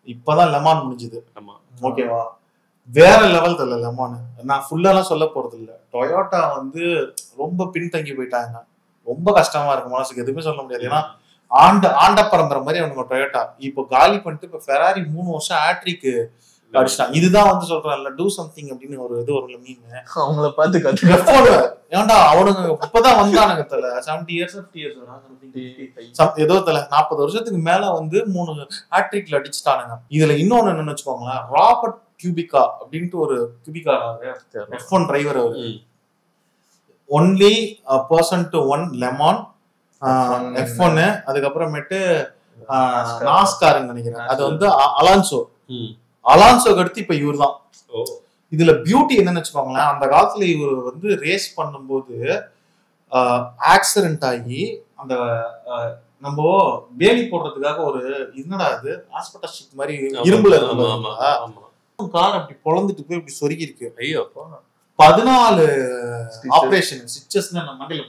இப்பதான் லெமான் முடிஞ்சுது. ஓகேவா, வேற லெவல் தெரியல லெமான். நான் ஃபுல்லாலாம் சொல்ல போறது இல்லை. டொயோட்டா வந்து ரொம்ப பின்தங்கி போயிட்டாங்க. ரொம்ப கஷ்டமா இருக்கு மனசுக்கு, எதுவுமே சொல்ல முடியாது. ஏன்னா ஆண்ட பரம்பரை மாதிரி அவனுங்க டொயோட்டா இப்போ காலி பண்ணிட்டு இப்ப ஃபெராரி 3 வருஷம் ஹேட்ரிக் அடிச்சிட்டான். இதுதான் வந்து சொல்றான்ல டூ சம்திங் அப்படின்னு ஒரு இது ஒரு மீன். அவங்கள பார்த்து கத்துக்க ஏன்டா அவனுங்க இப்பதான் வந்தானுங்க தல 70 இயர்ஸ் 50 இயர்ஸ் ஏதோ தல 40 வருஷத்துக்கு மேல வந்து 3 ஹேட்ரிக்ல அடிச்சுட்டானுங்க. இதுல இன்னொன்னு என்னன்னு வச்சுக்கோங்களேன், ராபர்ட் கியூபிகா அப்படின்ட்டு ஒரு கியூபிகா F1 டிரைவர் அவரு. Only person to one Lehman F1. அதுக்கப்புறமேட்டு நாஸ்கார்னு நினைக்கிறேன், அது வந்து அலான்சோக்கு அடுத்து இப்ப இவர் தான். இதுல பியூட்டி என்னன்னு வச்சுக்கோங்களேன், அந்த காலத்துல இவர் வந்து ரேஸ் பண்ணும்போது ஆக்சிடென்ட் ஆகி அந்த நம்ம வேலி போடுறதுக்காக ஒரு என்னடா அது ஹாஸ்பிட்டல் ஷீட் மாதிரி இரும்புல கார் அப்படி பொழந்துட்டு போய் இப்படி சொருகி இருக்கு. 14 ஆபரேஷன் ஸ்டிச்சஸ் மண்டையில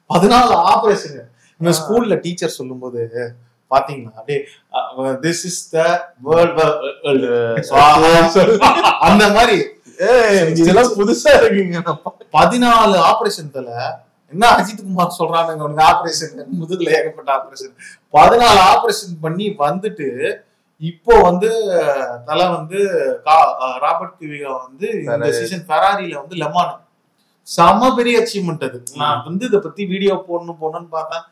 14 ஆபரேஷன். இந்த ஸ்கூல்ல டீச்சர் சொல்லும் போது பாத்தீங்களா அப்படியே this is the world அந்த மாதிரி இதெல்லாம் புதுசா இருக்கீங்க. 14 ஆபரேஷன் தல. என்ன அஜித் குமார் சொல்றானுங்க உனக்கு ஆபரேஷன், முதுகுல ஏகப்பட்ட ஆபரேஷன். 14 ஆபரேஷன் பண்ணி வந்துட்டு இப்போ வந்து தலை வந்து ராபர்ட் கியூபிகா வந்து இந்த சீசன் ஃபெராரில வந்து லெமான் செம பெரிய அச்சீவ்மெண்ட். அது நான் வந்து இதை பத்தி வீடியோ போடணும்னு பார்த்தேன்.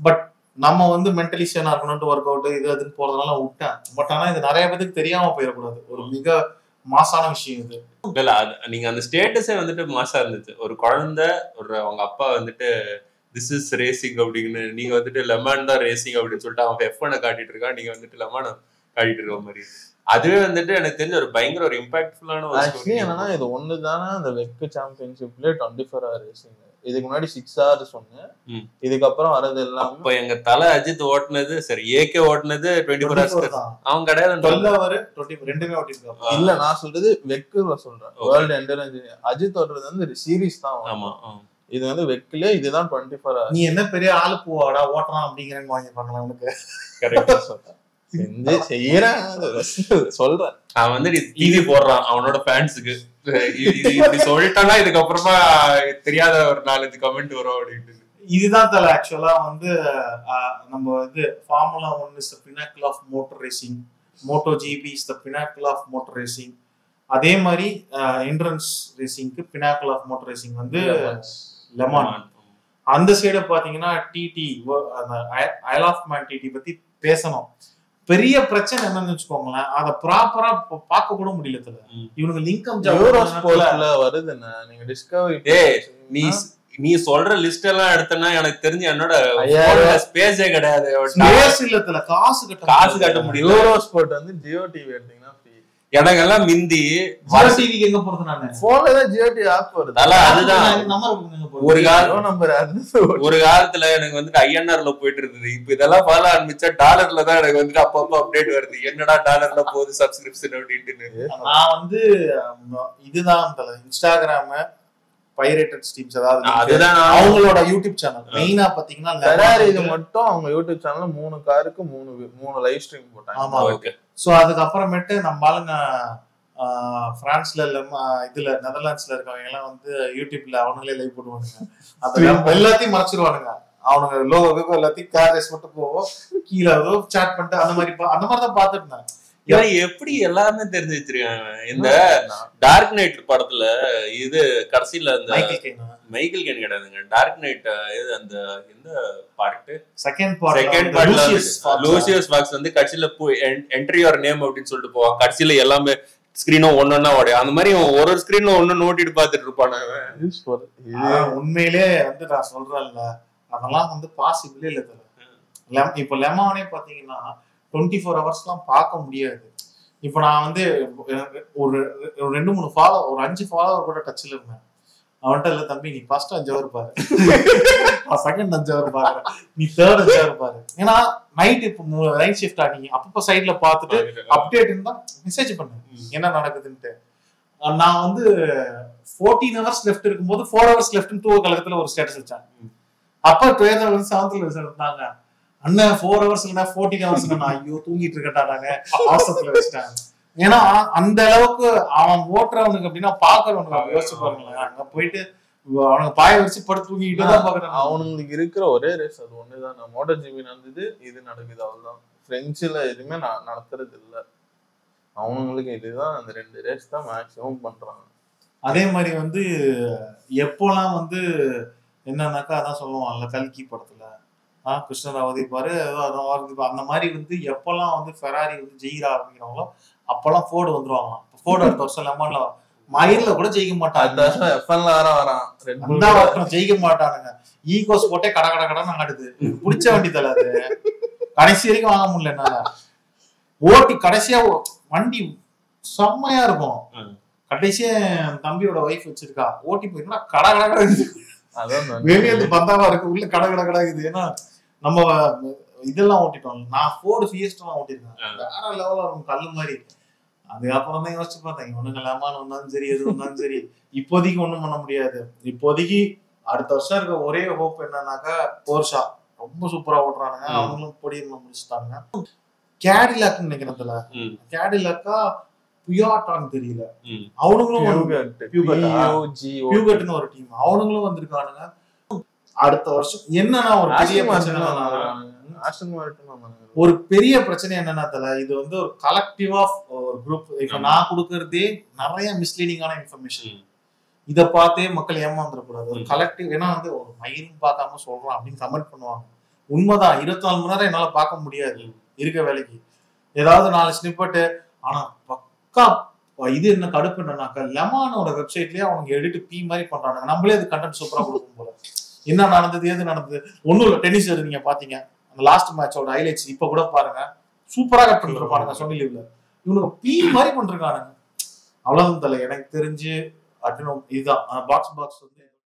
பட் நம்ம வந்து மென்டலிஷனா இருக்கணும்னு ஒர்க் அவுட் இது அதுன்னு போறதுனால விட்டேன். பட் ஆனா இது நிறைய பேருக்கு தெரியாம போயிடக்கூடாது. ஒரு மிக மாசான விஷயம் இது. இல்ல நீங்க அந்த ஸ்டேட்டஸே வந்துட்டு மாசா இருந்துச்சு. ஒரு குழந்தை அவங்க அப்பா வந்துட்டு திஸ் இஸ் ரேசிங் அப்படின்னு, நீங்க வந்துட்டு லெமான் தான் ரேசிங் அப்படின்னு சொல்லிட்டு அவன் F1 காட்டிட்டு இருக்கான், நீங்க வந்துட்டு லெமான் காட்டிட்டு இருக்க மாதிரி. அதுவே வந்துட்டு எனக்கு தெரிஞ்ச ஒரு பயங்கர ஒரு இம்பாக்ட்ஃபுல்லான ஒரு ஆக்சுவலி என்னன்னா இது ஒண்ணு தானே அந்த வெக் சாம்பியன்ஷிப்ல 24 hour ரேசிங். இதுக்கு முன்னாடி 6 hours சொன்னேன், இதுக்கப்புறம் வரது எல்லாம் இப்ப எங்க தலை அஜித் ஓட்டுனது சரி, ஏகே ஓட்டுனது 24 hours அவன் கிடையாது. 12 hour 22 ஓட்டிருக்கான். இல்ல நான் சொல்றது வெக்குல சொல்றேன், வேர்ல்ட் எண்டூரன்ஸ். அஜித் ஓட்டுறது வந்து சீரிஸ் தான். ஆமா, இது வந்து வெக்ல இதுதான் 24 hours. நீ என்ன பெரிய ஆளு பூவாடா ஓட்டலாம் அப்படிங்கிறேன்னு வாங்கி பண்ணலாம் உனக்கு. கரெக்டா சொல்றேன், சொல்றேன். அவன் வந்து டிவி போடுறான் அவனோட ஃபேன்ஸுக்கு, இப்படி சொல்லிட்டானா இதுக்கப்புறமா தெரியாத ஒரு 4-5 கமெண்ட் வரும் அப்படின்ட்டு. இதுதான் தல ஆக்சுவலா வந்து நம்ம வந்து formula 1 is the pinnacle of motor racing, moto GP is the pinnacle of motor racing. அதே மாதிரி என்ட்ரன்ஸ் ரேசிங்க்கு பினாக்கிள் ஆஃப் மோட்டார் ரேசிங் வந்து லெமான். அந்த சைட பாத்தீங்கன்னா டிடி, அந்த ஐல் ஆஃப் மேன் டிடி பத்தி பேசணும். பெரிய பிரச்சனை என்னன்னு வச்சுக்கோங்களேன், அத ப்ராப்பரா பார்க்க கூட முடியல தல. இவனுக்கு லிங்கம் யூரோஸ்போர்ட்ல வருதுன்னா நீங்க டிஸ்கவரி நீ சொல்ற லிஸ்ட் எல்லாம் எடுத்தனா எனக்கு தெரிஞ்சு என்னோட ஸ்பேஸே கிடையாது. ஸ்பேஸ் இல்ல தல, காசு கட்ட முடியும். யூரோஸ்போர்ட் வந்து ஜியோ டிவி எடுத்தீங்கன்னா எனக்கு எல்லாம் மிந்தி ஜியோ டிவிக்கு எங்க போறது, நானு போன்ல தான் ஜியோ டிவி ஆப் வருது. அதுதான் ஒரு காலத்துல எனக்கு வந்துட்டு ஐஎன்ஆர்ல போயிட்டு இருந்தது. இப்ப இதெல்லாம் ஃபாலோ ஆரம்பிச்சா டாலர்ல தான் எனக்கு வந்துட்டு அப்பப்போ அப்டேட் வருது, என்னடா டாலர்ல போகுது சப்ஸ்கிரிப்ஷன் அப்படின்ட்டு. நான் வந்து இதுதான் தல இன்ஸ்டாகிராம் பைரேட்டட் ஸ்ட்ரீம்ஸ், அதாவது அதுதான் அவங்களோட யூடியூப் சேனல் மெயினா பாத்தீங்கன்னா ஃபெராரி இது மட்டும் அவங்க யூடியூப் சேனல்ல 3 காருக்கு 3 லைவ் ஸ்ட்ரீம் போட்டாங்க. ஆமா, ஓகே. சோ அதுக்கப்புறமேட்டு நம்ம ஆளுங்க பிரான்ஸ்ல இதுல நெதர்லாண்ட்ஸ்ல இருக்கவங்க எல்லாம் வந்து யூடியூப்ல அவனுங்களே லைவ் போடுவானுங்க. அது எல்லாத்தையும் மறைச்சிருவானுங்க. அவனுங்க லோகோ எல்லாத்தையும் கார் ரேஸ் மட்டும் போவோம், கீழே ஏதோ சாட் பண்ணிட்டு அந்த மாதிரி தான் பாத்துட்டு இருந்தேன். எப்படி எல்லாமே தெரிஞ்சு வச்சிருக்காங்க. இந்த டார்க் நைட் படத்துல இது கடைசியில அந்த மைக்கேல் கேன் கிடையாதுங்க, டார்க் நைட் அந்த எந்த பார்ட் செகண்ட் பார்ட்ல லூசியஸ் ஃபாக்ஸ் வந்து கடைசியில என்ட்ரி யுவர் நேம் அப்படின்னு சொல்லிட்டு போவான். கடைசியில எல்லாமே ஸ்கிரீனும் ஒன்னொன்னா ஓடையும். அந்த மாதிரி ஒரு ஸ்கிரீனும் ஒன்னு நோட்டிட்டு பாத்துட்டு இருப்பானு. உண்மையிலே வந்து நான் சொல்றேன்ல, அதெல்லாம் வந்து பாசிபிளே இல்ல. இப்ப லெமானே பாத்தீங்கன்னா 24 hours பார்க்க முடியாது. இப்ப நான் வந்து ஒரு 2-3 ஃபாலோ, ஒரு 5 ஃபாலோவர் கூட டச்ல இருந்தேன். அவன்கிட்ட இல்ல தம்பி, நீ ஃபர்ஸ்ட் 5 hour பாரு, செகண்ட் 5 hour பாரு, நீ தேர்ட் 5 hour பாரு. ஏன்னா நைட் இப்போ நைட் ஷிஃப்ட் ஆனீங்க, அப்பப்போ சைட்ல பார்த்துட்டு அப்டேட் இருந்தா மெசேஜ் பண்ணு என்ன நடக்குதுன்ட்டு. நான் வந்து 14 hours லெஃப்ட் இருக்கும்போது 4 hours லெஃப்ட் 2 கலகத்துல ஒரு ஸ்டேட்டஸ் வச்சேன். அப்ப 7th இருந்தாங்க. அண்ணன் 4 hours இல்லைன்னா 14 hours நான் ஐயோ தூங்கிட்டு இருக்கட்டாங்க அவசரத்துல வச்சுட்டாங்க. ஏன்னா அந்த அளவுக்கு அவன் ஓட்டுறவனுக்கு அப்படின்னா பாக்குறவனுக்கு யோசிச்சு பாருங்களேன். அங்க போயிட்டு அவனுக்கு பாய வச்சு படுத்து தூங்கிட்டு தான் பாக்குறான். அவனுங்களுக்கு இருக்கிற ஒரே ரேஸ் அது ஒண்ணுதான். மோட்டோ ஜிபி நடந்தது, இது நடக்குது, அவ்வளவுதான். பிரெஞ்சுல எதுவுமே நடத்துறது இல்லை. அவனுங்களுக்கு இதுதான் அந்த 2 ரேஸ் தான் மேக்சிமம் பண்றாங்க. அதே மாதிரி வந்து எப்போலாம் வந்து என்னன்னாக்கா அதான் சொல்லுவாங்கல்ல கல்கி படத்துல கிருஷ்ணர் அவதிப்பாரு அந்த மாதிரி வந்து எப்பெல்லாம் வந்து ஃபெராரி வந்து ஜெயிக்க ஆரம்பிக்கிறாங்களோ அப்பெல்லாம் ஃபோர்டு வந்துருவாங்களாம். ஃபோர்டு அடுத்த வருஷம் லெமன்ல மயில்ல கூட ஜெயிக்க மாட்டாங்க, ஜெயிக்க மாட்டானுங்க. ஈகோஸ் போட்டே கட கட கடன்னு ஆடுது. பிடிச்ச வண்டி தலை அது கடைசி வரைக்கும் வாங்க முடியல என்னால. ஓட்டி கடைசியா வண்டி செம்மையா இருக்கும். கடைசியா தம்பியோட ஒய்ஃப் வச்சிருக்கா, ஓட்டி போயிருந்தா கட கட கடை வெளியே வந்து பந்தாவா இருக்கு, உள்ள கட கட கடாக்குது. ஏன்னா நம்ம இதெல்லாம் ஓட்டிட்டோம். நான் ஃபோர்டு ஃபியஸ்டெல்லாம் ஓட்டிருக்கேன், வேற லெவல்ல இருக்கும் கல்லு மாதிரி. அதுக்கப்புறம் தான் யோசிச்சு பார்த்தேன், இவனுங்க லெமான் வந்தாலும் சரி எது வந்தாலும் சரி இப்போதைக்கு ஒண்ணும் பண்ண முடியாது. இப்போதைக்கு அடுத்த வருஷம் இருக்க ஒரே ஹோப் என்னன்னாக்கா போர்ஷா ரொம்ப சூப்பரா ஓட்டுறானுங்க, அவங்களும் பொடியை முடிச்சுட்டாங்க. கேடிலாக்னு நினைக்கிறதுல கேடிலாக்கா புயாட்டான்னு தெரியல, அவனுங்களும் பியூகட்னு ஒரு டீம் அவனுங்களும் வந்திருக்கானுங்க. அடுத்த வருஷம் என்னன்னா ஒரு பெரிய பிரச்சனை என்னன்னா தல, இது வந்து ஒரு கலெக்டிவ் ஆஃப் ஒரு குரூப். இப்ப நான் கொடுக்கறதே நிறைய மிஸ்லீடிங்கான இன்ஃபர்மேஷன், இத பார்த்தே மக்கள் ஏமாந்துடக்கூடாது. ஒரு கலெக்டிவ், ஏன்னா வந்து ஒரு மயிலும் பார்க்காம சொல்றான் அப்படின்னு கமெண்ட் பண்ணுவாங்க. உண்மைதான், 24 மணி நேரம் என்னால பார்க்க முடியாது இருக்க வேலைக்கு, ஏதாவது 4 ஸ்னிப்பட்டு. ஆனா பக்கா இது என்ன கடுப்பு என்னன்னாக்கா லெமானோட வெப்சைட்லயே அவங்க எடிட் பி மாதிரி பண்றாங்க. நம்மளே அது கண்டென்ட் சூப்பரா கொடுக்கும் போல. என்ன நடந்தது ஏது நடந்தது ஒன்னும் இல்ல. டென்னிஸ் நீங்க பாத்தீங்க அந்த லாஸ்ட் மேட்சோட ஹைலைட்ஸ் இப்ப கூட பாருங்க, சூப்பரா கட் பண்ணிருப்பானுங்க சொன்னி லீவ்ல. இவனுக்கு பி மாதிரி பண்றானுங்க. அவ்வளவுதான் தலை எனக்கு தெரிஞ்சு. இதுதான் பாக்ஸ் வந்து